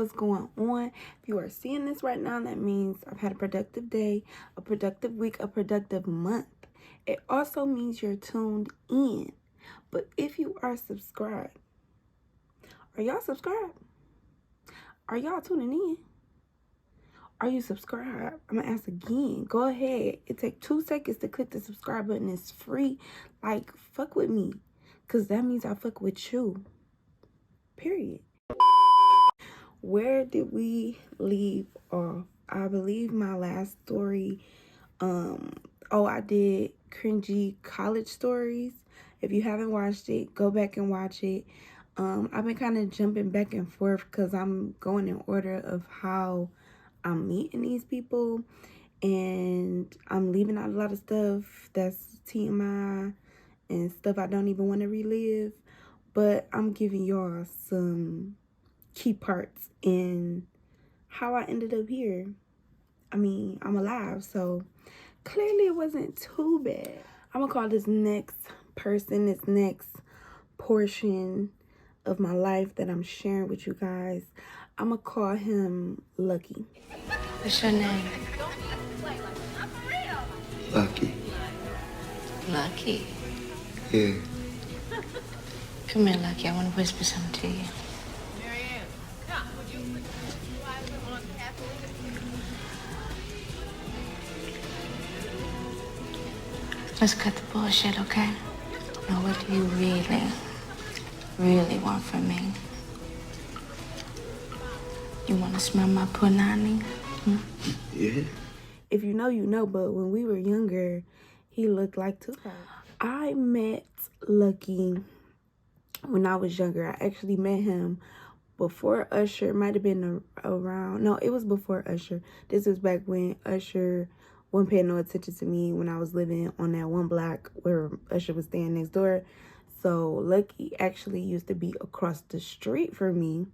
what's going on. If you are seeing this right now, that means I've had a productive day, a productive week, a productive month. It also means you're tuned in. But if you are subscribed, are y'all subscribed? Are y'all tuning in? Are you subscribed? I'm gonna ask again. Go ahead. It takes 2 seconds to click the subscribe button. It's free. Like, fuck with me, because that means I fuck with you. Period. Where did we leave off? I believe my last story, I did cringy college stories. If you haven't watched it, go back and watch it. I've been kind of jumping back and forth because I'm going in order of how I'm meeting these people, and I'm leaving out a lot of stuff that's TMI and stuff I don't even want to relive, but I'm giving y'all some key parts in how I ended up here. I mean, I'm alive, so clearly it wasn't too bad. I'm gonna call this next person, this next portion of my life that I'm sharing with you guys, I'm gonna call him Lucky. What's your name? Lucky. Lucky. Yeah. Come here, Lucky. I want to whisper something to you. Let's cut the bullshit, okay? Now, what do you really want from me? You want to smell my punani? Yeah. If you know, you know, but when we were younger, he looked like Tupac. I met Lucky when I was younger. I actually met him before Usher. It might have been around. No, it was before Usher. This was back when Usher wasn't paying no attention to me, when I was living on that one block where Usher was staying next door. So Lucky actually used to be across the street from me.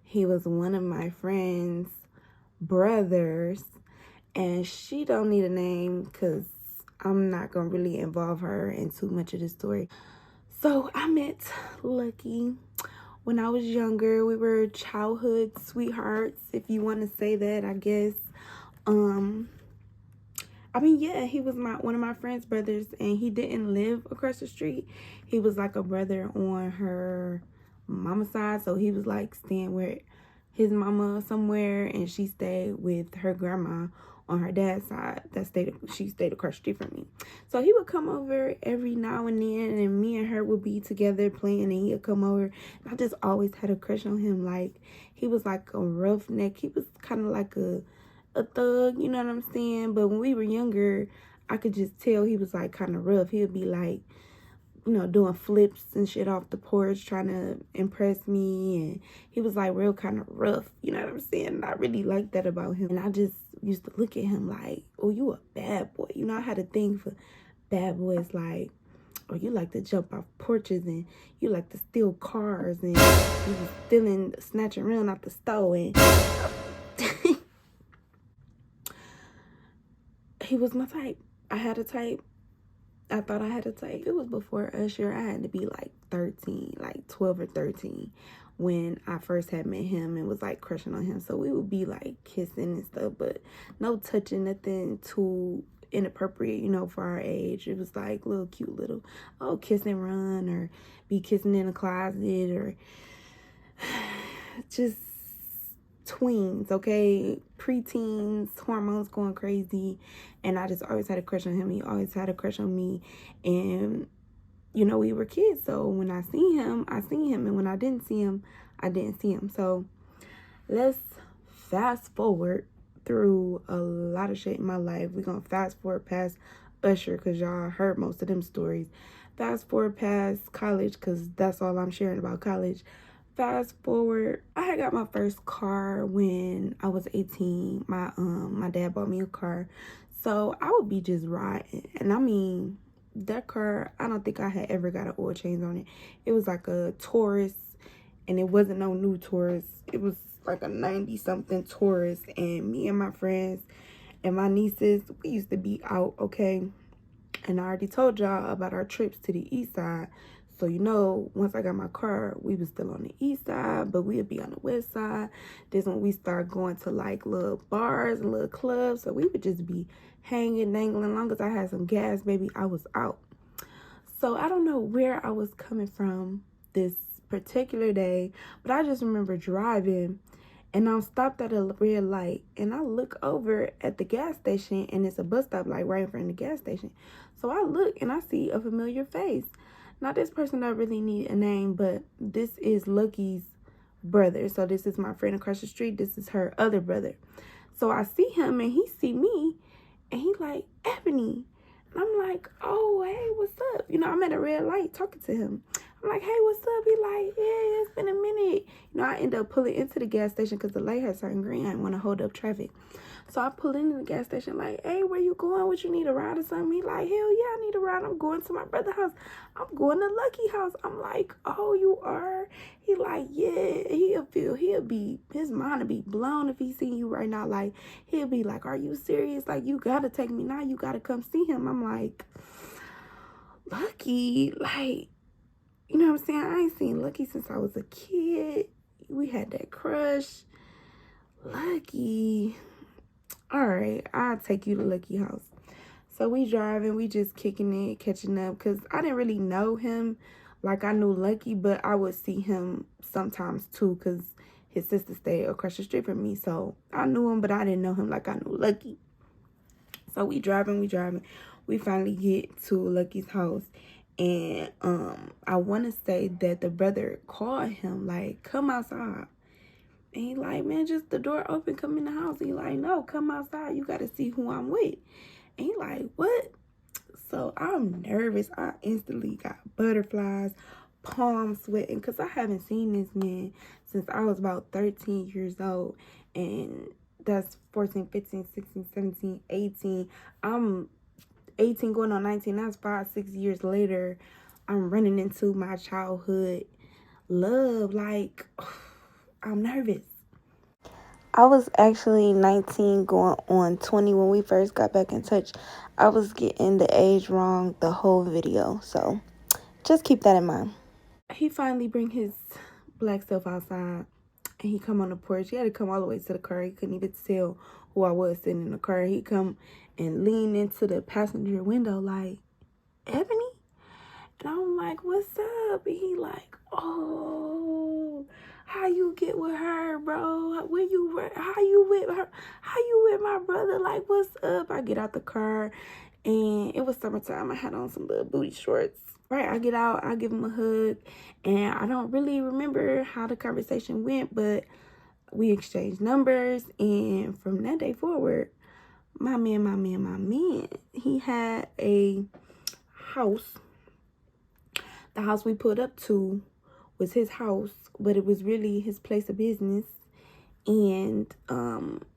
He was one of my friend's brothers, and she don't need a name because I'm not gonna really involve her in too much of the story. So I met Lucky when I was younger. We were childhood sweethearts, if you want to say that, I guess. I mean, yeah, he was one of my friend's brothers, and he didn't live across the street. He was like a brother on her mama's side, so he was like staying with his mama somewhere, and she stayed with her grandma on her dad's side. She stayed across the street from me. So he would come over every now and then, and me and her would be together playing, and he'd come over. And I just always had a crush on him. Like, he was like a roughneck. He was kind of like a thug, you know what I'm saying? But when we were younger, I could just tell he was like kind of rough. He'd be like, you know, doing flips and shit off the porch, trying to impress me, and he was like real kind of rough, you know what I'm saying? And I really liked that about him, and I just used to look at him like, oh, you a bad boy. You know, I had a thing for bad boys, like, oh, you like to jump off porches, and you like to steal cars, and you was snatching around out the store, and he was my type. I had a type. I thought I had a type. It was before Usher. I had to be like 13, like 12 or 13 when I first had met him and was like crushing on him. So we would be like kissing and stuff, but no touching, nothing too inappropriate, you know, for our age. It was like little cute little, oh, kiss and run, or be kissing in a closet, or just tweens, okay? Preteens, hormones going crazy. And I just always had a crush on him. He always had a crush on me. And, you know, we were kids. So when I seen him, I seen him. And when I didn't see him, I didn't see him. So let's fast forward through a lot of shit in my life. We're going to fast forward past Usher because y'all heard most of them stories. Fast forward past college because that's all I'm sharing about college. Fast forward, I had got my first car when I was 18. My dad bought me a car. So I would be just riding. And I mean, that car, I don't think I had ever got an oil change on it. It was like a Taurus, and it wasn't no new Taurus. It was like a 90-something Taurus. And me and my friends and my nieces, we used to be out, okay? And I already told y'all about our trips to the east side. So, you know, once I got my car, we was still on the east side, but we'd be on the west side. This when we start going to like little bars and little clubs. So we would just be hanging, dangling. Long as I had some gas, baby, I was out. So I don't know where I was coming from this particular day, but I just remember driving and I'm stopped at a red light and I look over at the gas station and it's a bus stop like right in front of the gas station. So I look and I see a familiar face. Now this person don't really need a name, but this is Lucky's brother. So this is my friend across the street. This is her other brother. So I see him and he see me and he like, Ebony. And I'm like, oh, hey, what's up? You know, I'm at a red light talking to him. I'm like, hey, what's up? He like, yeah, it's been a minute. You know, I end up pulling into the gas station because the light had turned green. I didn't want to hold up traffic. So I pull into the gas station like, hey, where you going? What, you need a ride or something? He like, hell yeah, I need a ride. I'm going to my brother's house. I'm going to Lucky house. I'm like, oh, you are? He like, yeah, his mind will be blown if he see you right now. Like, he'll be like, are you serious? Like, you got to take me now. You got to come see him. I'm like, Lucky, like, you know what I'm saying? I ain't seen Lucky since I was a kid. We had that crush. Lucky. All right, I'll take you to Lucky house. So we driving, we just kicking it, catching up. Because I didn't really know him like I knew Lucky, but I would see him sometimes too because his sister stayed across the street from me. So I knew him, but I didn't know him like I knew Lucky. So we driving. We finally get to Lucky's house. And I want to say that the brother called him, like, come outside. And he like, man, just the door open, come in the house. He like, no, come outside. You got to see who I'm with. And he like, what? So I'm nervous. I instantly got butterflies, palms sweating, because I haven't seen this man since I was about 13 years old. And that's 14, 15, 16, 17, 18. I'm 18 going on 19. That's 5-6 years later. I'm running into my childhood love. Like, I'm nervous. I was actually 19 going on 20 when we first got back in touch. I was getting the age wrong the whole video. So just keep that in mind. He finally bring his black self outside and he come on the porch. He had to come all the way to the car. He couldn't even tell who I was sitting in the car. He come and lean into the passenger window like, Ebony? And I'm like, what's up? And he like, oh, how you get with her, bro? How you with her? How you with my brother? Like, what's up? I get out the car and it was summertime. I had on some little booty shorts. Right, I get out, I give him a hug, and I don't really remember how the conversation went, but we exchanged numbers, and from that day forward, my man, he had a house. The house we put up to was his house, but it was really his place of business. And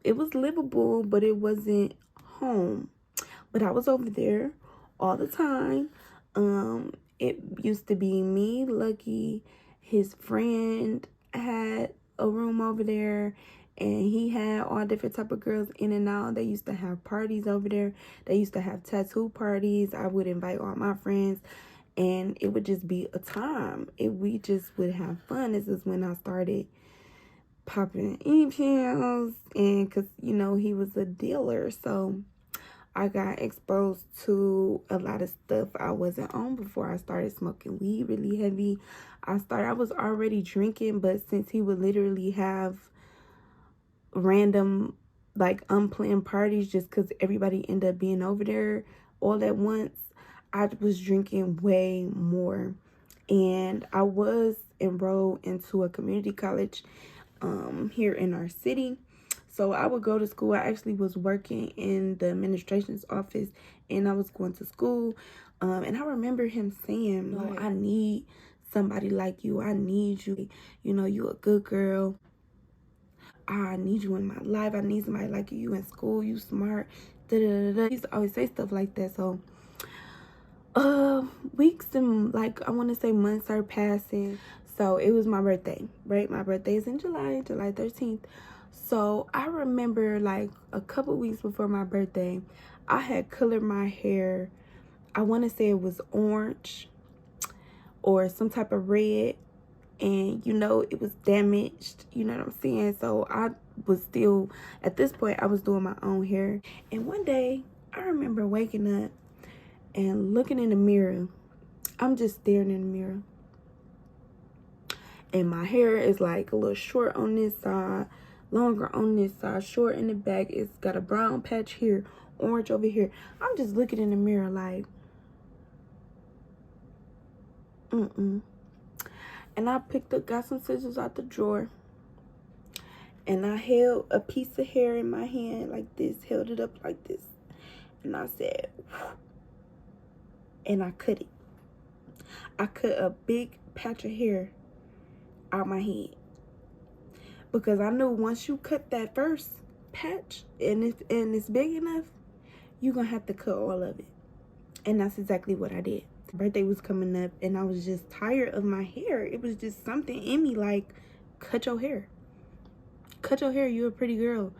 it was livable, but it wasn't home. But I was over there all the time. It used to be me, Lucky, his friend had a room over there, and he had all different type of girls in and out. They used to have parties over there. They used to have tattoo parties. I would invite all my friends, and it would just be a time. We just would have fun. This is when I started popping e-pills, and because, you know, he was a dealer, so I got exposed to a lot of stuff I wasn't on before I started smoking weed really heavy. I was already drinking, but since he would literally have random, like, unplanned parties just because everybody ended up being over there all at once, I was drinking way more. And I was enrolled into a community college here in our city. So I would go to school. I actually was working in the administration's office and I was going to school. And I remember him saying, no, I need somebody like you. I need you. You know, you a good girl. I need you in my life. I need somebody like you. You in school. You smart. Da, da, da, da. He used to always say stuff like that. So weeks and, like, I want to say months are passing. So it was my birthday, right? My birthday is in July 13th. So I remember, like, a couple weeks before my birthday, I had colored my hair. I want to say it was orange, or some type of red, and you know it was damaged, you know what I'm saying? So I was still, at this point, I was doing my own hair. And one day I remember waking up and looking in the mirror. I'm just staring in the mirror, and my hair is like a little short on this side, longer on this side, short in the back. It's got a brown patch here, orange over here. I'm just looking in the mirror like, and I got some scissors out the drawer, and I held a piece of hair in my hand like this, held it up like this, and I said, and I cut it. I cut a big patch of hair out my head, because I knew once you cut that first patch and it's big enough, you're gonna have to cut all of it. And that's exactly what I did. My birthday was coming up, and I was just tired of my hair. It was just something in me like, cut your hair. Cut your hair. You're a pretty girl.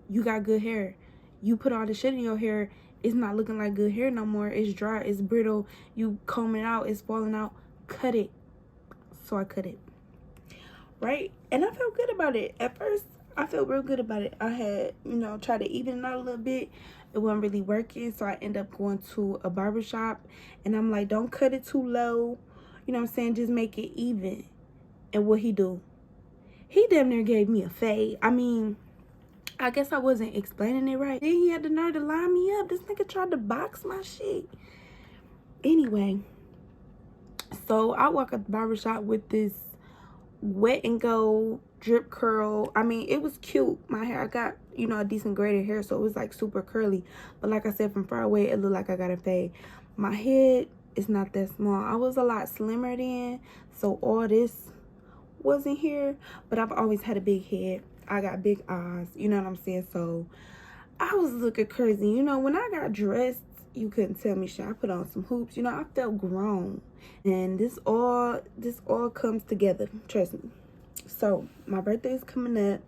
You got good hair. You put all the shit in your hair, it's not looking like good hair no more. It's dry, it's brittle. You comb it out, it's falling out. Cut it. So I cut it. Right? And I felt good about it. At first, I felt real good about it. I had, tried to even it out a little bit. It wasn't really working, so I ended up going to a barbershop, and I'm like, don't cut it too low. You know what I'm saying? Just make it even. And what he do? He damn near gave me a fade. I mean, I guess I wasn't explaining it right. Then he had the nerve to line me up. This nigga tried to box my shit. Anyway, so I walk up the barbershop with this wet and go drip curl. I mean, it was cute. My hair, I got, a decent braided hair, so it was like super curly. But like I said, from far away, it looked like I got a fade. My head is not that small. I was a lot slimmer then, so all this wasn't here. But I've always had a big head. I got big eyes, you know what I'm saying? So I was looking crazy. When I got dressed, you couldn't tell me shit. I put on some hoops. I felt grown. And this all comes together, trust me. So my birthday is coming up.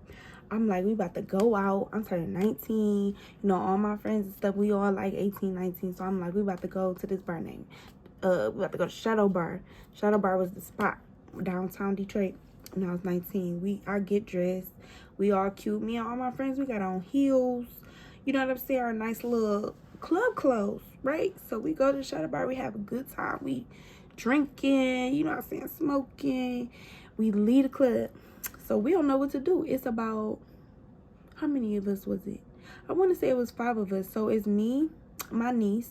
I'm like, we about to go out. I'm turning 19. All my friends and stuff, we all like 18, 19. So I'm like, we about to go to this bar name. We about to go to Shadow Bar. Shadow Bar was the spot downtown Detroit when I was 19. I get dressed. We all cute. Me and all my friends, we got on heels. You know what I'm saying? Our nice little club clothes, right? So we go to the Shadow Bar. We have a good time. We drinking, you know what I'm saying, smoking. We leave the club. So we don't know what to do. It's about, how many of us was it? I want to say it was 5 of us. So it's me, my niece.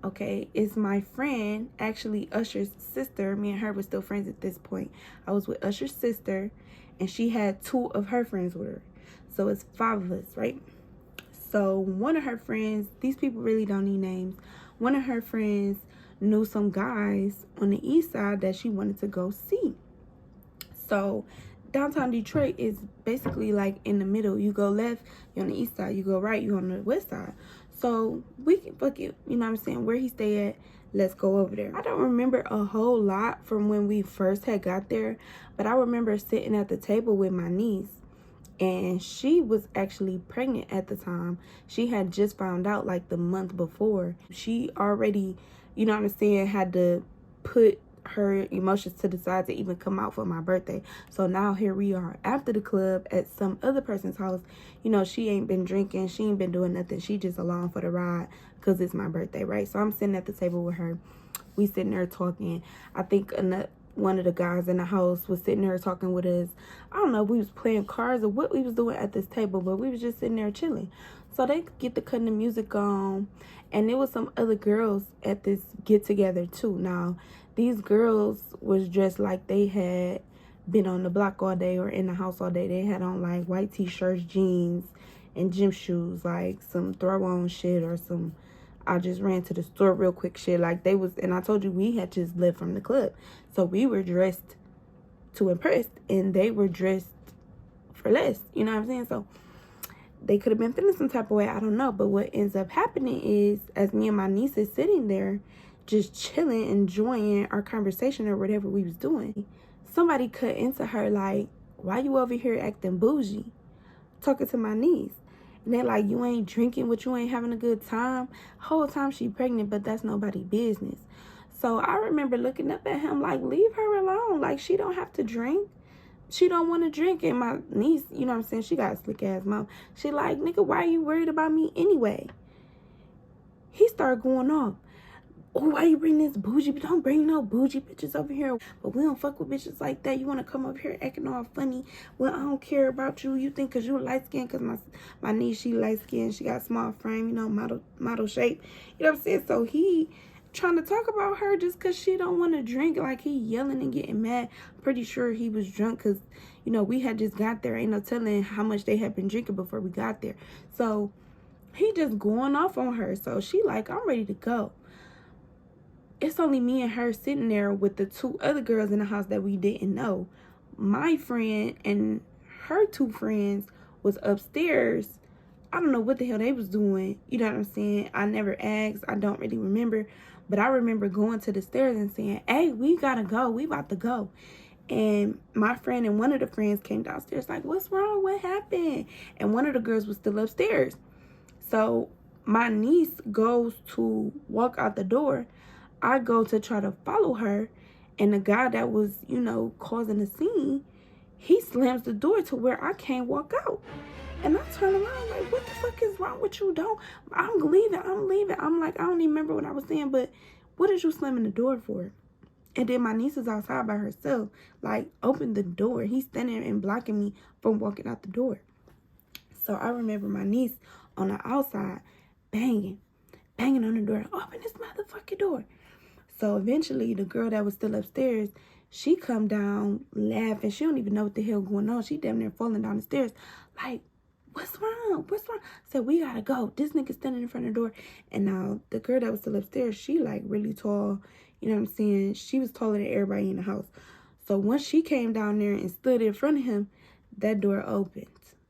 Okay, it's my friend, actually Usher's sister. Me and her were still friends at this point. I was with Usher's sister, and she had 2 of her friends with her. So it's 5 of us, right? So one of her friends, these people really don't need names. One of her friends knew some guys on the east side that she wanted to go see. So downtown Detroit is basically like in the middle. You go left, you're on the east side. You go right, you're on the west side. So we can fuck it, you know what I'm saying? Where he stay at, let's go over there. I don't remember a whole lot from when we first had got there, but I remember sitting at the table with my niece, and she was actually pregnant at the time. She had just found out like the month before. She already, you know what I'm saying, had to put her emotions to the side to even come out for my birthday. So now here we are after the club at some other person's house. She ain't been drinking, she ain't been doing nothing. She just along for the ride because it's my birthday, right? So I'm sitting at the table with her. We sitting there talking. I think one of the guys in the house was sitting there talking with us. I don't know if we was playing cards or what we was doing at this table, but we was just sitting there chilling. So they get to cutting the music on, and there was some other girls at this get together too. Now these girls was dressed like they had been on the block all day or in the house all day. They had on like white t-shirts, jeans, and gym shoes, like some throw on shit or some I just ran to the store real quick shit. Like they was, and I told you we had just left from the club. So we were dressed to impress, and they were dressed for less. You know what I'm saying? So they could have been feeling some type of way. I don't know. But what ends up happening is, as me and my niece is sitting there just chilling, enjoying our conversation or whatever we was doing, somebody cut into her like, why you over here acting bougie? Talking to my niece. And they're like, you ain't drinking, what, you ain't having a good time? Whole time she pregnant, but that's nobody's business. So I remember looking up at him like, leave her alone. Like, she don't have to drink. She don't want to drink. And my niece, you know what I'm saying, she got a slick ass mouth. She like, nigga, why are you worried about me anyway? He started going off. Oh, why you bring this bougie? Don't bring no bougie bitches over here. But we don't fuck with bitches like that. You want to come up here acting all funny? Well, I don't care about you. You think because you light skinned, because my niece, she light skinned. She got small frame, you know, model shape. You know what I'm saying? So he trying to talk about her just because she don't want to drink. Like, he yelling and getting mad. Pretty sure he was drunk because, you know, we had just got there. Ain't no telling how much they had been drinking before we got there. So he just going off on her. So she like, I'm ready to go. It's only me and her sitting there with the two other girls in the house that we didn't know. My friend and her two friends was upstairs. I don't know what the hell they was doing. You know what I'm saying? I never asked. I don't really remember. But I remember going to the stairs and saying, hey, we gotta go. We about to go. And my friend and one of the friends came downstairs like, what's wrong? What happened? And one of the girls was still upstairs. So my niece goes to walk out the door. I go to try to follow her, and the guy that was, you know, causing the scene, he slams the door to where I can't walk out. And I turn around like, what the fuck is wrong with you? I'm leaving. I'm like, I don't even remember what I was saying, but what is you slamming the door for? And then my niece is outside by herself, like, open the door. He's standing and blocking me from walking out the door. So I remember my niece on the outside banging on the door. Open this motherfucking door. So eventually the girl that was still upstairs, she come down laughing. She don't even know what the hell going on. She damn near falling down the stairs. Like, what's wrong? What's wrong? Said, we gotta go. This nigga standing in front of the door. And now the girl that was still upstairs, she like really tall. You know what I'm saying? She was taller than everybody in the house. So once she came down there and stood in front of him, that door opened.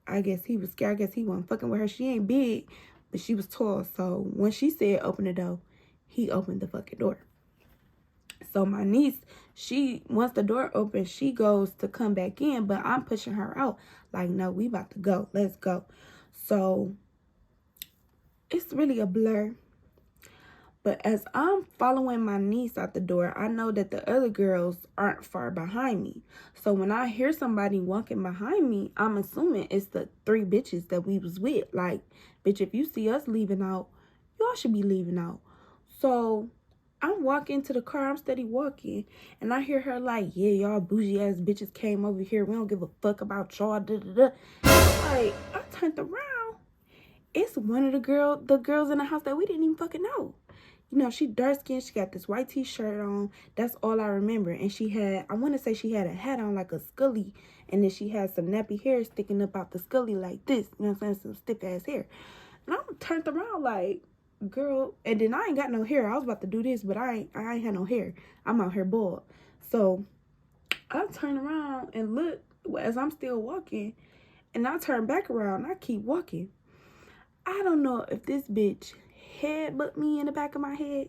I guess he was scared. I guess he wasn't fucking with her. She ain't big, but she was tall. So when she said open the door, he opened the fucking door. So my niece, once the door opens, she goes to come back in, but I'm pushing her out. Like, no, we about to go. Let's go. So it's really a blur. But as I'm following my niece out the door, I know that the other girls aren't far behind me. So when I hear somebody walking behind me, I'm assuming it's the three bitches that we was with. Like, bitch, if you see us leaving out, y'all should be leaving out. So I'm walking to the car. I'm steady walking. And I hear her like, yeah, y'all bougie ass bitches came over here. We don't give a fuck about y'all. Da, da, da. Like, I turned around. It's one of the girls in the house that we didn't even fucking know. You know, she dark skinned. She got this white t-shirt on. That's all I remember. And she had, I want to say she had a hat on like a scully. And then she had some nappy hair sticking up out the scully like this. You know what I'm saying? Some stiff ass hair. And I turned around like, girl. And then I ain't got no hair. I was about to do this, but I ain't had no hair. I'm out here bald. So I turn around and look as I'm still walking. And I turn back around. And I keep walking. I don't know if this bitch headbutt me in the back of my head.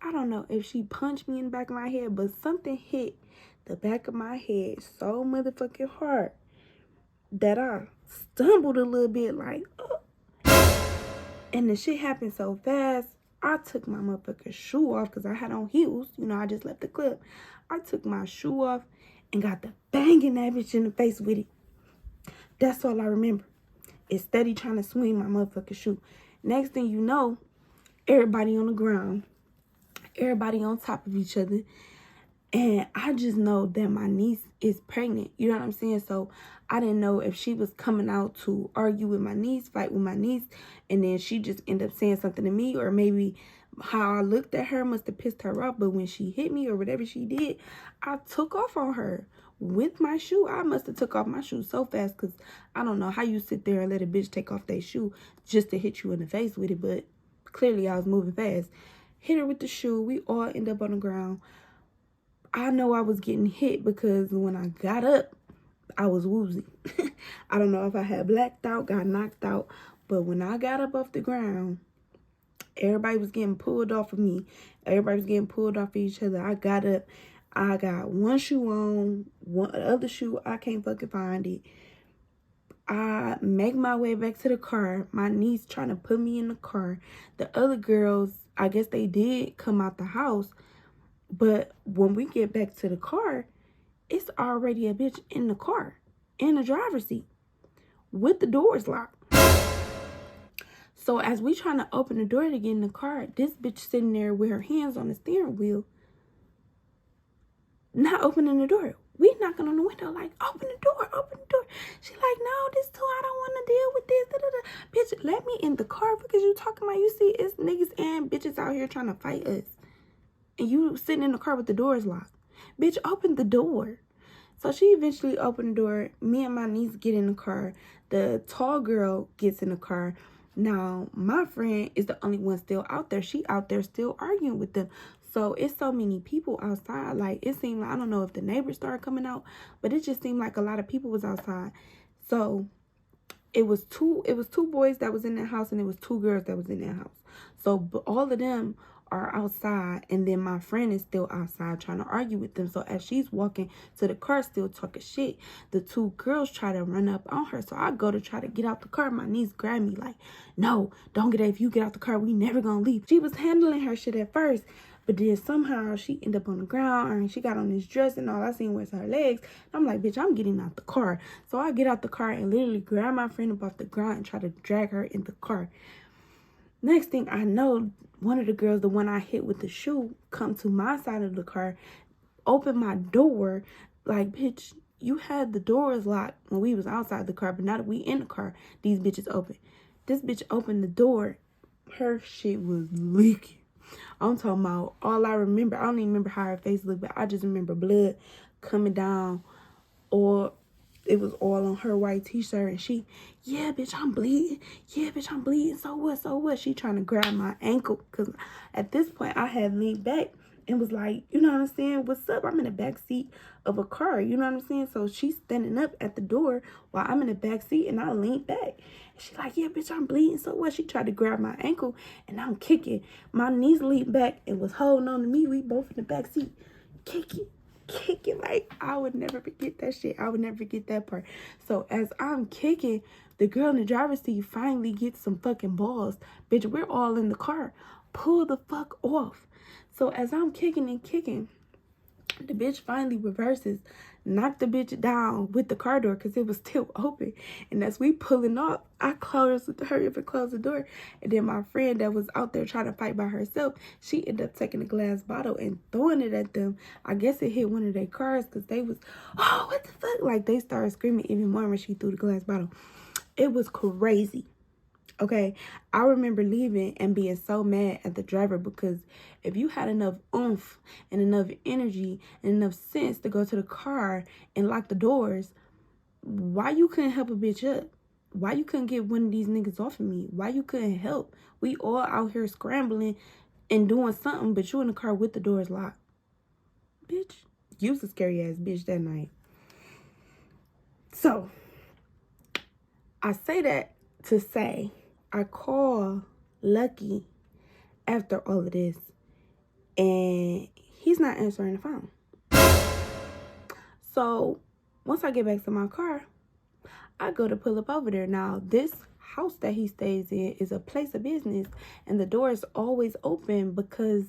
I don't know if she punched me in the back of my head, but something hit the back of my head so motherfucking hard that I stumbled a little bit like, oh. And the shit happened so fast, I took my motherfucking shoe off because I had on heels. You know, I just left the club. I took my shoe off and got the banging that bitch in the face with it. That's all I remember. It's steady trying to swing my motherfucking shoe. Next thing you know, everybody on the ground. Everybody on top of each other. And I just know that my niece is pregnant. You know what I'm saying? So I didn't know if she was coming out to argue with my niece, fight with my niece, and then she just ended up saying something to me, or maybe how I looked at her must have pissed her off. But when she hit me or whatever she did, I took off on her with my shoe. I must have took off my shoe so fast because I don't know how you sit there and let a bitch take off their shoe just to hit you in the face with it. But clearly I was moving fast. Hit her with the shoe. We all end up on the ground. I know I was getting hit because when I got up, I was woozy. I don't know if I had blacked out, got knocked out. But when I got up off the ground, everybody was getting pulled off of me. Everybody was getting pulled off of each other. I got up. I got one shoe on, the other shoe, I can't fucking find it. I make my way back to the car. My niece trying to put me in the car. The other girls, I guess they did come out the house. But when we get back to the car, it's already a bitch in the car, in the driver's seat, with the doors locked. So as we trying to open the door to get in the car, this bitch sitting there with her hands on the steering wheel, not opening the door. We knocking on the window like, open the door, open the door. She like, no, this too, I don't want to deal with this. Da, da, da. Bitch, let me in the car because you talking about, you see, it's niggas and bitches out here trying to fight us. And you sitting in the car with the doors locked. Bitch, open the door. So she eventually opened the door. Me and my niece get in the car. The tall girl gets in the car. Now, my friend is the only one still out there. She out there still arguing with them. So it's so many people outside. Like, it seemed like, I don't know if the neighbors started coming out, but it just seemed like a lot of people was outside. So it was two boys that was in that house, and it was two girls that was in that house. So all of them are outside, and then my friend is still outside trying to argue with them. So as she's walking to the car still talking shit, the two girls try to run up on her. So I go to try to get out the car. My niece grabbed me like, no, don't get out. If you get out the car, we never gonna leave. She was handling her shit at first, but then somehow she ended up on the ground, and she got on this dress, and all I seen was her legs. I'm like, bitch, I'm getting out the car. So I get out the car and literally grab my friend up off the ground and try to drag her in the car. Next thing I know, one of the girls, the one I hit with the shoe, come to my side of the car, open my door. Like, bitch, you had the doors locked when we was outside the car, but now that we in the car, these bitches open. This bitch opened the door. Her shit was leaking. I'm talking about, all I remember, I don't even remember how her face looked, but I just remember blood coming down, or it was all on her white t-shirt, and she, yeah, bitch, I'm bleeding. Yeah, bitch, I'm bleeding. So what? So what? She trying to grab my ankle, because at this point, I had leaned back and was like, you know what I'm saying? What's up? I'm in the back seat of a car. You know what I'm saying? So she's standing up at the door while I'm in the back seat, and I leaned back. And she like, yeah, bitch, I'm bleeding. So what? She tried to grab my ankle, and I'm kicking. My niece leaned back and was holding on to me. We both in the back seat, kicking. Like, I would never forget that shit. I would never forget that part. So as I'm kicking, the girl in the driver's seat finally gets some fucking balls. Bitch, we're all in the car. Pull the fuck off. So as I'm kicking and kicking, the bitch finally reverses, knocked the bitch down with the car door because it was still open. And as we pulling off, I hurry up and close the door. And then my friend that was out there trying to fight by herself, she ended up taking a glass bottle and throwing it at them. I guess it hit one of their cars because they was, oh, what the fuck? Like, they started screaming even more when she threw the glass bottle. It was crazy. Okay, I remember leaving and being so mad at the driver, because if you had enough oomph and enough energy and enough sense to go to the car and lock the doors, why you couldn't help a bitch up? Why you couldn't get one of these niggas off of me? Why you couldn't help? We all out here scrambling and doing something, but you in the car with the doors locked. Bitch, you was a scary ass bitch that night. So, I say that to say, I call Lucky after all of this, and he's not answering the phone. So once I get back to my car, I go to pull up over there. Now, this house that he stays in is a place of business, and the door is always open because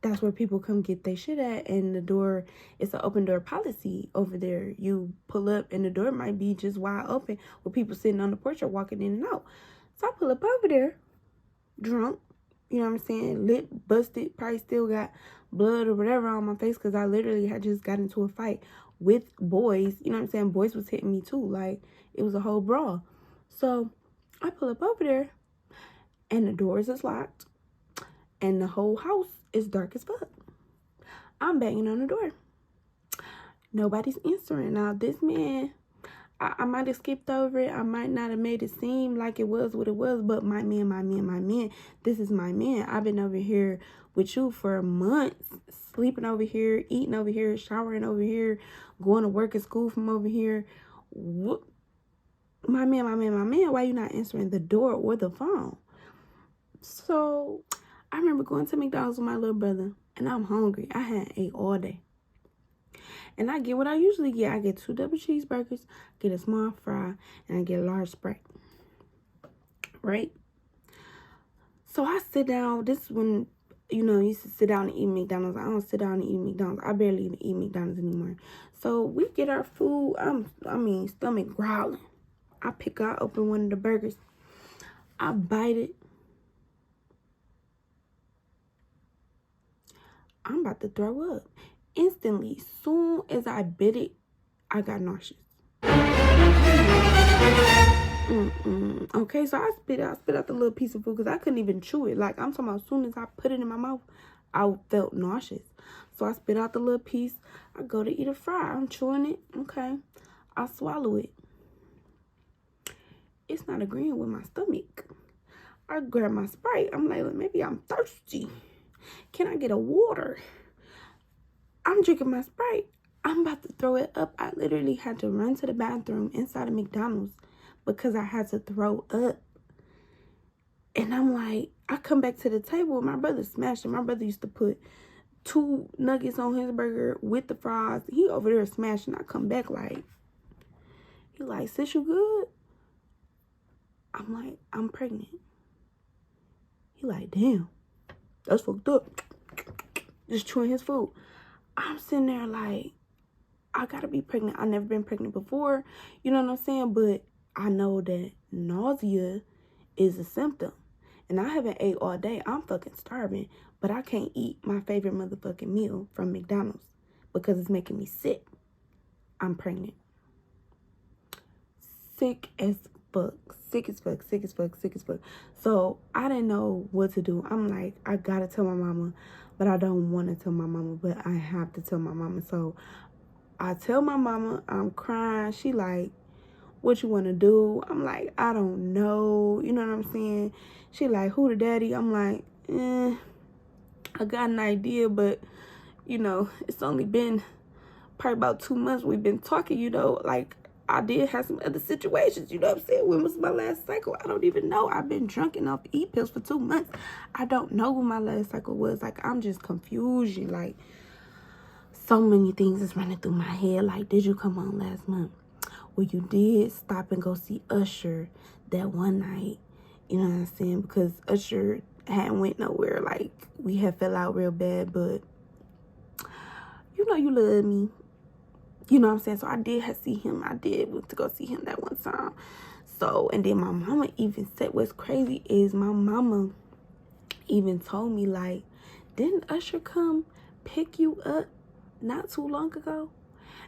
that's where people come get their shit at. And the door, it's an open door policy over there. You pull up and the door might be just wide open with people sitting on the porch or walking in and out. So I pull up over there, drunk, you know what I'm saying, lit, busted, probably still got blood or whatever on my face, because I literally had just got into a fight with boys, you know what I'm saying. Boys was hitting me too, like, it was a whole brawl. So I pull up over there, and the doors is locked, and the whole house is dark as fuck. I'm banging on the door. Nobody's answering. Now, this man, I might have skipped over it. I might not have made it seem like it was what it was, but my man, this is my man. I've been over here with you for months, sleeping over here, eating over here, showering over here, going to work and school from over here. My man, why you not answering the door or the phone? So I remember going to McDonald's with my little brother, and I'm hungry. I hadn't ate all day. And I get what I usually get. I get 2 double cheeseburgers, get a small fry, and I get a large Sprite. Right? So I sit down. This is when you know, used to sit down and eat McDonald's. I don't sit down and eat McDonald's. I barely even eat McDonald's anymore. So we get our food. Stomach growling. I open one of the burgers. I bite it. I'm about to throw up. Instantly, soon as I bit it, I got nauseous. Okay, so I spit out the little piece of food because I couldn't even chew it. Like, I'm talking about as soon as I put it in my mouth, I felt nauseous. So I spit out the little piece. I go to eat a fry. I'm chewing it. Okay. I swallow it. It's not agreeing with my stomach. I grab my Sprite. I'm like, maybe I'm thirsty. Can I get a water? I'm drinking my Sprite. I'm about to throw it up. I literally had to run to the bathroom inside of McDonald's because I had to throw up. And I'm like, I come back to the table. My brother smashed it. My brother used to put 2 nuggets on his burger with the fries. He over there smashing. I come back like, he like, sis, you good? I'm like, I'm pregnant. He like, damn, that's fucked up. Just chewing his food. I'm sitting there like, I gotta be pregnant. I've never been pregnant before. You know what I'm saying? But I know that nausea is a symptom. And I haven't ate all day. I'm fucking starving. But I can't eat my favorite motherfucking meal from McDonald's because it's making me sick. I'm pregnant. Sick as fuck. Sick as fuck. Sick as fuck. Sick as fuck. So I didn't know what to do. I'm like, I gotta tell my mama. But I don't want to tell my mama. But I have to tell my mama. So I tell my mama, I'm crying. She like, what you want to do? I'm like, I don't know. You know what I'm saying? She like, who the daddy? I'm like, I got an idea, but, you know, it's only been probably about 2 months we've been talking, you know. Like, I did have some other situations, you know what I'm saying? When was my last cycle? I don't even know. I've been drunk enough to eat pills for 2 months. I don't know when my last cycle was. Like, I'm just confused. Like, so many things is running through my head. Like, did you come on last month? Well, you did stop and go see Usher that one night. You know what I'm saying? Because Usher hadn't went nowhere. Like, we had fell out real bad. But, you know you love me. You know what I'm saying? So I did have to see him. I did went to go see him that one time. So, and then my mama even said, what's crazy is my mama even told me, like, didn't Usher come pick you up not too long ago?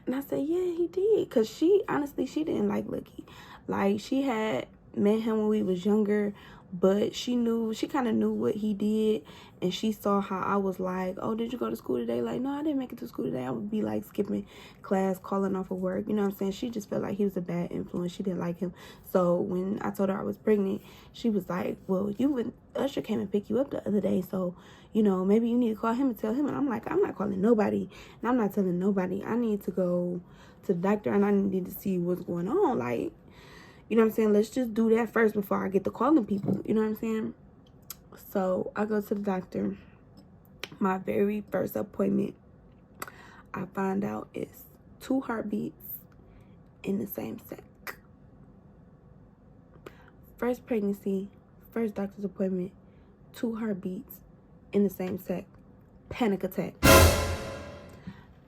And I said, yeah, he did. Because she didn't like Lucky. Like, she had met him when we was younger. But she kind of knew what he did. And she saw how I was like, oh, did you go to school today? Like, no, I didn't make it to school today. I would be like skipping class, calling off of work. You know what I'm saying? She just felt like he was a bad influence. She didn't like him. So when I told her I was pregnant, she was like, well, Usher came and picked you up the other day. So, you know, maybe you need to call him and tell him. And I'm like, I'm not calling nobody. And I'm not telling nobody. I need to go to the doctor and I need to see what's going on. Like, you know what I'm saying? Let's just do that first before I get to calling people. You know what I'm saying? So I go to the doctor. My very first appointment, I find out it's 2 heartbeats in the same sack. First pregnancy, first doctor's appointment, 2 heartbeats in the same sack. Panic attack.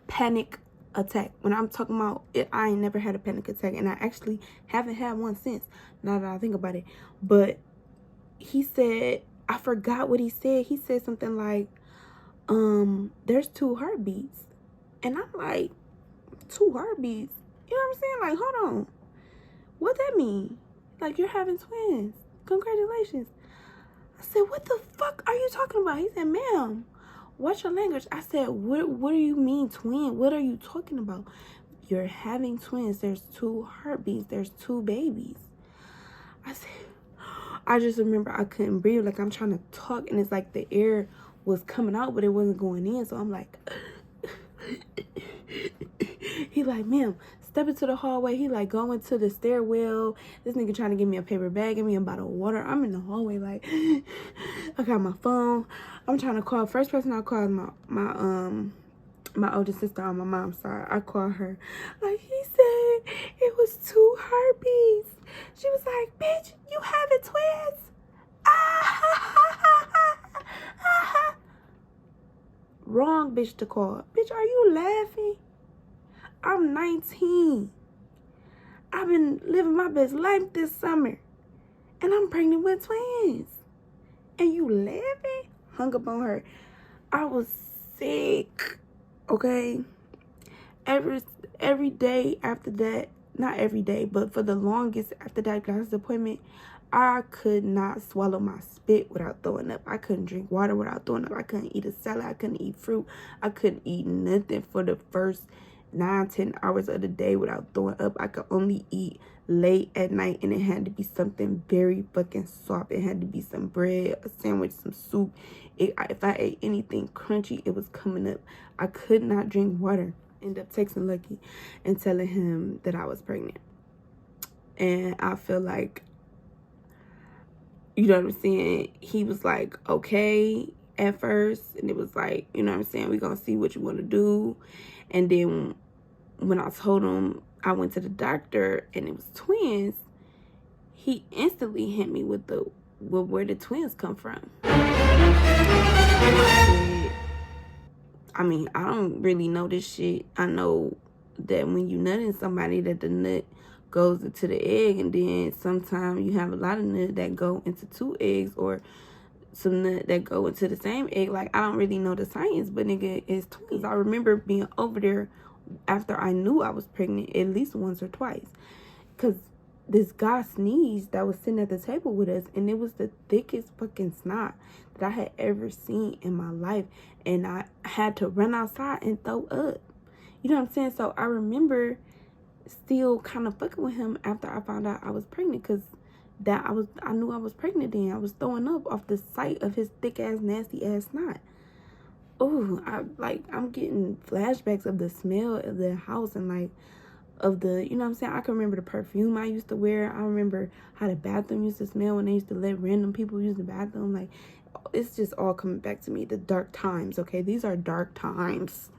Panic attack. When I'm talking about it, I ain't never had a panic attack, and I actually haven't had one since, now that I think about it. But he said, I forgot what he said. He said something like, there's 2 heartbeats. And I'm like, 2 heartbeats? You know what I'm saying? Like, hold on. What that mean? Like, you're having twins. Congratulations. I said, what the fuck are you talking about? He said, ma'am, what's your language? I said, what do you mean twin? What are you talking about? You're having twins. There's 2 heartbeats. There's 2 babies. I said, I just remember I couldn't breathe. Like, I'm trying to talk, and it's like the air was coming out, but it wasn't going in. So I'm like, he like, ma'am, step into the hallway. He like, go into the stairwell. This nigga trying to give me a paper bag, give me a bottle of water. I'm in the hallway like, I got my phone. I'm trying to call. First person I called my older sister on my mom's side. I called her. Like, he said it was 2 heartbeats. She was like, bitch, you having twins? Ah, ha, ha, ha, ha, ha. young bitch to call. Bitch, are you laughing? I'm 19. I've been living my best life this summer. And I'm pregnant with twins. And you laughing? Hung up on her. I was sick. Okay? Every day after that, not every day, but for the longest after that doctor's appointment, I could not swallow my spit without throwing up. I couldn't drink water without throwing up. I couldn't eat a salad. I couldn't eat fruit. I couldn't eat nothing for the first 9-10 hours of the day without throwing up. I could only eat late at night, and it had to be something very fucking soft. It had to be some bread, a sandwich, some soup. If I ate anything crunchy, it was coming up. I could not drink water. Ended up texting Lucky and telling him that I was pregnant. And I feel like, you know what I'm saying, he was like, okay at first. And it was like, you know what I'm saying, we're going to see what you want to do. And then when I told him I went to the doctor and it was twins, he instantly hit me with where the twins come from. I mean, I don't really know this shit. I know that when you nutting somebody, that the nut goes into the egg, and then sometimes you have a lot of nut that go into 2 eggs, or some nut that go into the same egg. Like, I don't really know the science, but nigga, it's twins. I remember being over there after I knew I was pregnant at least once or twice, because this guy sneezed that was sitting at the table with us, and it was the thickest fucking snot that I had ever seen in my life, and I had to run outside and throw up. You know what I'm saying? So I remember still kind of fucking with him after I found out I was pregnant, because I knew I was pregnant then. I was throwing up off the sight of his thick ass, nasty ass snot. Oh, I'm getting flashbacks of the smell of the house, and like of the, you know what I'm saying, I can remember the perfume I used to wear. I remember how the bathroom used to smell when they used to let random people use the bathroom. Like, it's just all coming back to me. The dark times, okay? These are dark times.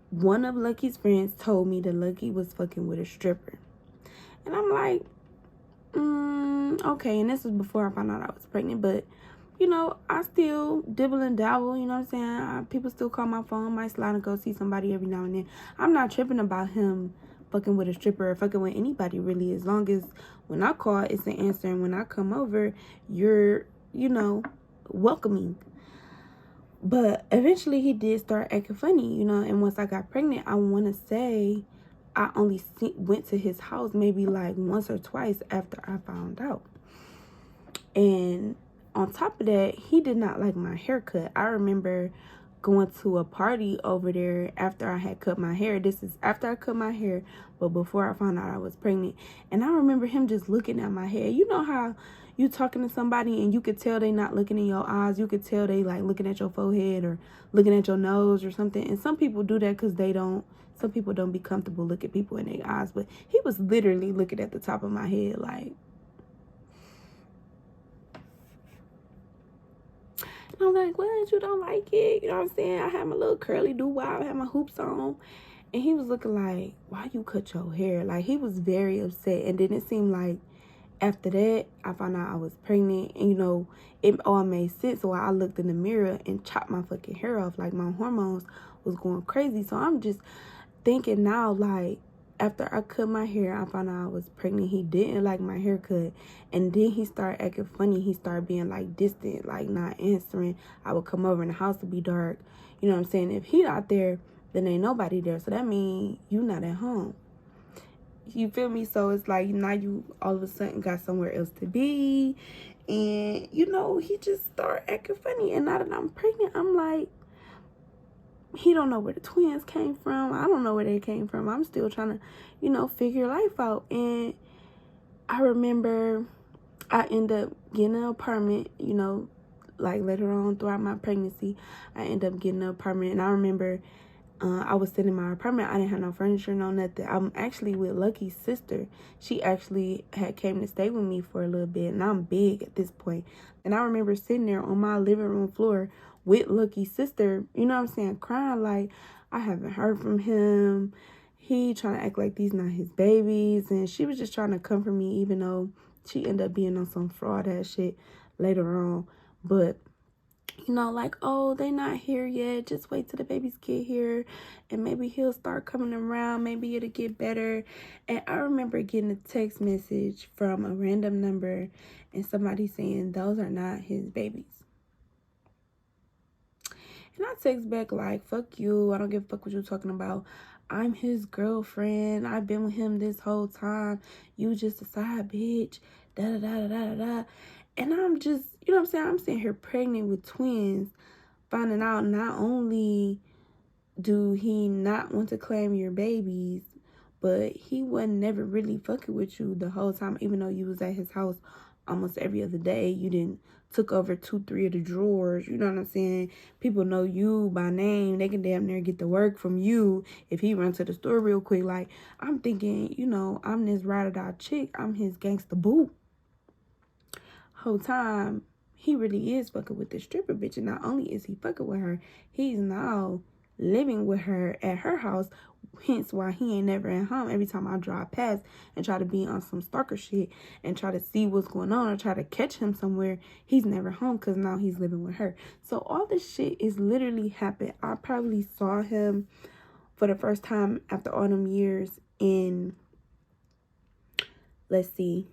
One of Lucky's friends told me that Lucky was fucking with a stripper. And I'm like, okay. And this was before I found out I was pregnant. But, you know, I still dibble and dabble, you know what I'm saying? People still call my phone. Might slide and go see somebody every now and then. I'm not tripping about him fucking with a stripper or fucking with anybody, really, as long as when I call, it's an answer, and when I come over, you're, you know, welcoming. But eventually he did start acting funny, you know, and once I got pregnant, I want to say I only went to his house maybe like once or twice after I found out. And on top of that, he did not like my haircut. I remember going to a party over there after I had cut my hair. This is after I cut my hair, but before I found out I was pregnant. And I remember him just looking at my hair. You know how you talking to somebody and you could tell they not looking in your eyes. You could tell they like looking at your forehead or looking at your nose or something. And some people do that because some people don't be comfortable looking people in their eyes. But he was literally looking at the top of my head like. I'm like, what? You don't like it? You know what I'm saying? I had my little curly do-wop, I had my hoops on. And he was looking like, why you cut your hair? Like, he was very upset. And then it seemed like after that, I found out I was pregnant. And, you know, it all made sense. So I looked in the mirror and chopped my fucking hair off. Like, my hormones was going crazy. So I'm just thinking now, like, after I cut my hair, I found out I was pregnant. He didn't like my haircut. And then he started acting funny. He started being, like, distant, like, not answering. I would come over and the house would be dark. You know what I'm saying? If he not there, then ain't nobody there. So that means you not at home. You feel me? So it's like now you all of a sudden got somewhere else to be. And, you know, he just started acting funny. And now that I'm pregnant, I'm like, he don't know where the twins came from. I don't know where they came from. I'm still trying to, you know, figure life out. And I remember I ended up getting an apartment, you know, like later on throughout my pregnancy. I ended up getting an apartment. And I remember I was sitting in my apartment. I didn't have no furniture, no nothing. I'm actually with Lucky's sister. She actually had came to stay with me for a little bit. And I'm big at this point. And I remember sitting there on my living room floor with Lucky's sister, you know what I'm saying, crying like I haven't heard from him. He trying to act like these not his babies. And she was just trying to comfort me, even though she ended up being on some fraud ass shit later on. But, you know, like, oh, they not here yet. Just wait till the babies get here and maybe he'll start coming around. Maybe it'll get better. And I remember getting a text message from a random number and somebody saying those are not his babies. And I text back like, fuck you. I don't give a fuck what you're talking about. I'm his girlfriend. I've been with him this whole time. You just a side bitch. Da da da da da da. And I'm just, you know what I'm saying? I'm sitting here pregnant with twins, finding out not only do he not want to claim your babies, but he wasn't never really fucking with you the whole time, even though you was at his house almost every other day. You didn't took over 2-3 of the drawers. You know what I'm saying? People know you by name. They can damn near get the work from you if he run to the store real quick. Like, I'm thinking, you know, I'm this ride-or-die chick. I'm his gangster boo. Whole time, he really is fucking with the stripper bitch. And not only is he fucking with her, he's now living with her at her house. Hence why he ain't never at home. Every time I drive past and try to be on some stalker shit and try to see what's going on or try to catch him somewhere, he's never home because now he's living with her. So all this shit is literally happened. I probably saw him for the first time after all them years in, let's see,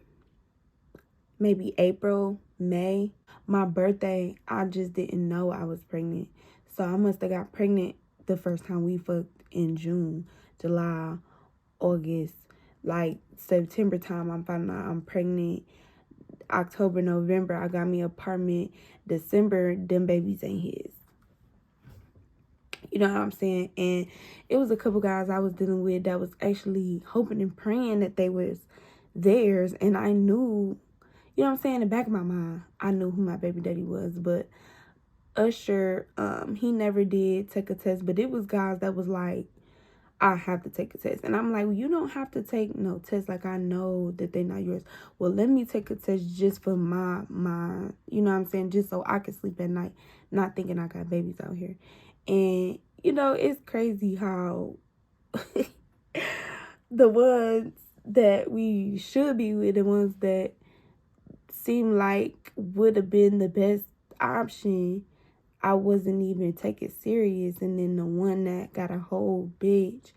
maybe April, May. My birthday, I just didn't know I was pregnant. So I must have got pregnant the first time we fucked in June, July, August. Like September time, I'm finding out I'm pregnant. October, November, I got me an apartment. December, them babies ain't his. You know what I'm saying? And it was a couple guys I was dealing with that was actually hoping and praying that they was theirs. And I knew, you know what I'm saying, in the back of my mind, I knew who my baby daddy was. But Usher, he never did take a test. But it was guys that was like, I have to take a test. And I'm like, well, you don't have to take no test. Like, I know that they're not yours. Well, let me take a test just for my, you know what I'm saying? Just so I can sleep at night, not thinking I got babies out here. And, you know, it's crazy how the ones that we should be with, the ones that seem like would have been the best option, I wasn't even taking serious. And then the one that got a whole bitch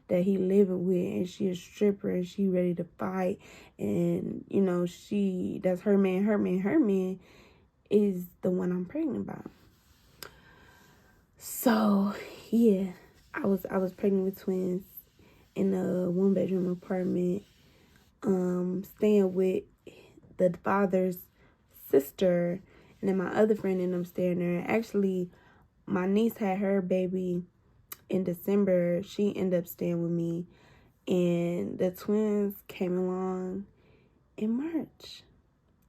that he living with, and she a stripper, and she ready to fight, and you know, that's her man is the one I'm pregnant by. So yeah, I was pregnant with twins in a 1-bedroom apartment, staying with the father's sister, and then my other friend ended up staying there. Actually, my niece had her baby in December. She ended up staying with me, and the twins came along in March.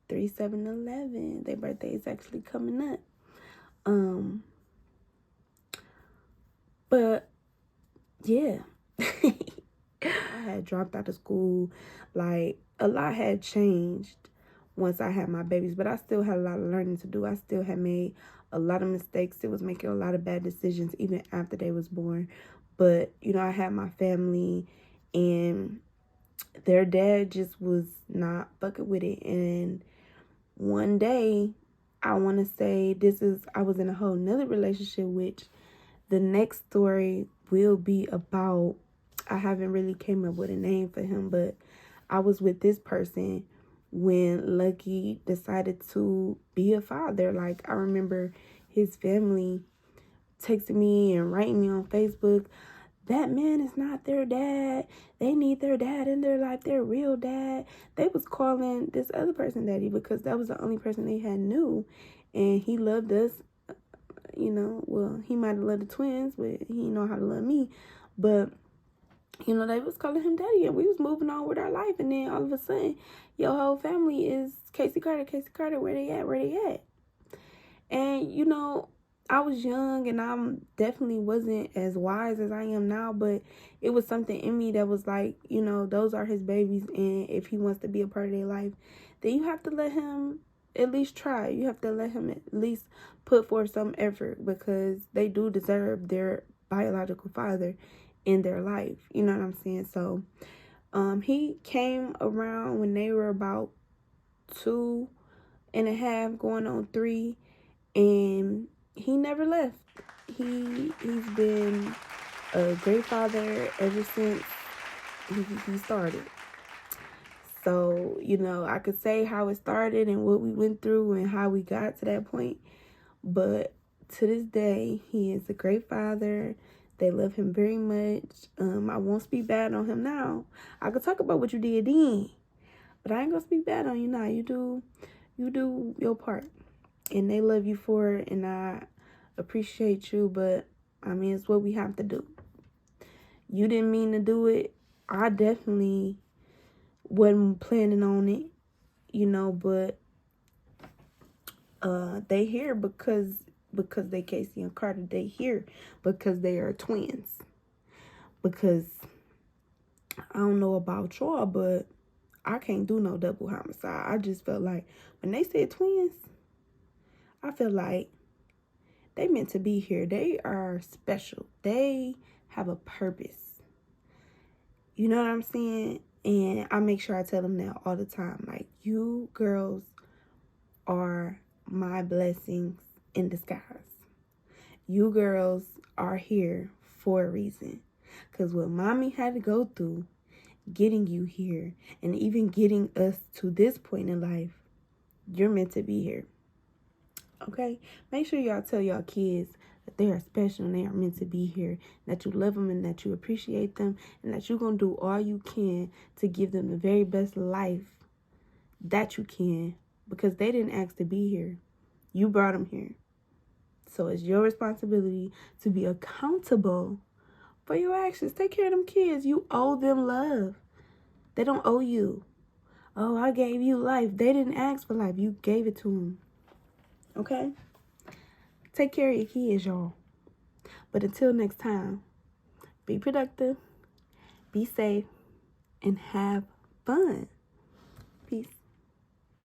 3/7/11. Their birthday is actually coming up. But yeah, I had dropped out of school. Like, a lot had changed once I had my babies, but I still had a lot of learning to do. I still had made a lot of mistakes. It was making a lot of bad decisions even after they was born. But, you know, I had my family, and their dad just was not fucking with it. And one day, I want to say I was in a whole nother relationship, which the next story will be about. I haven't really came up with a name for him, but I was with this person when Lucky decided to be a father. Like, I remember his family texting me and writing me on Facebook, that man is not their dad. They need their dad in their life, their real dad. They was calling this other person daddy because that was the only person they had knew. And he loved us, you know. Well, he might have loved the twins, but he didn't know how to love me. But, you know, they was calling him daddy, and we was moving on with our life. And then all of a sudden, your whole family is Casey Carter, where they at? And, you know, I was young, and I definitely wasn't as wise as I am now, but it was something in me that was like, you know, those are his babies, and if he wants to be a part of their life, then you have to let him at least try. You have to let him at least put forth some effort, because they do deserve their biological father in their life. You know what I'm saying? So he came around when they were about 2.5 going on 3, And he never left. He's been a great father ever since he started. So, you know, I could say how it started and what we went through and how we got to that point. But to this day, he is a great father. They love him very much. I won't speak bad on him now. I could talk about what you did then, but I ain't gonna speak bad on you now. You do your part, and they love you for it, and I appreciate you. But I mean, it's what we have to do. You didn't mean to do it. I definitely wasn't planning on it, you know, but they here because they Casey and Carter. They here because they are twins. Because I don't know about y'all, but I can't do no double homicide. I just felt like when they said twins, I feel like they meant to be here. They are special. They have a purpose. You know what I'm saying? And I make sure I tell them that all the time. Like, you girls are my blessings in disguise. You girls are here for a reason. Because what mommy had to go through getting you here and even getting us to this point in life, you're meant to be here. Okay? Make sure y'all tell y'all kids that they are special and they are meant to be here, that you love them and that you appreciate them, and that you're going to do all you can to give them the very best life that you can, because they didn't ask to be here. You brought them here. So it's your responsibility to be accountable for your actions. Take care of them kids. You owe them love. They don't owe you. Oh, I gave you life. They didn't ask for life. You gave it to them. Okay? Take care of your kids, y'all. But until next time, be productive, be safe, and have fun. Peace.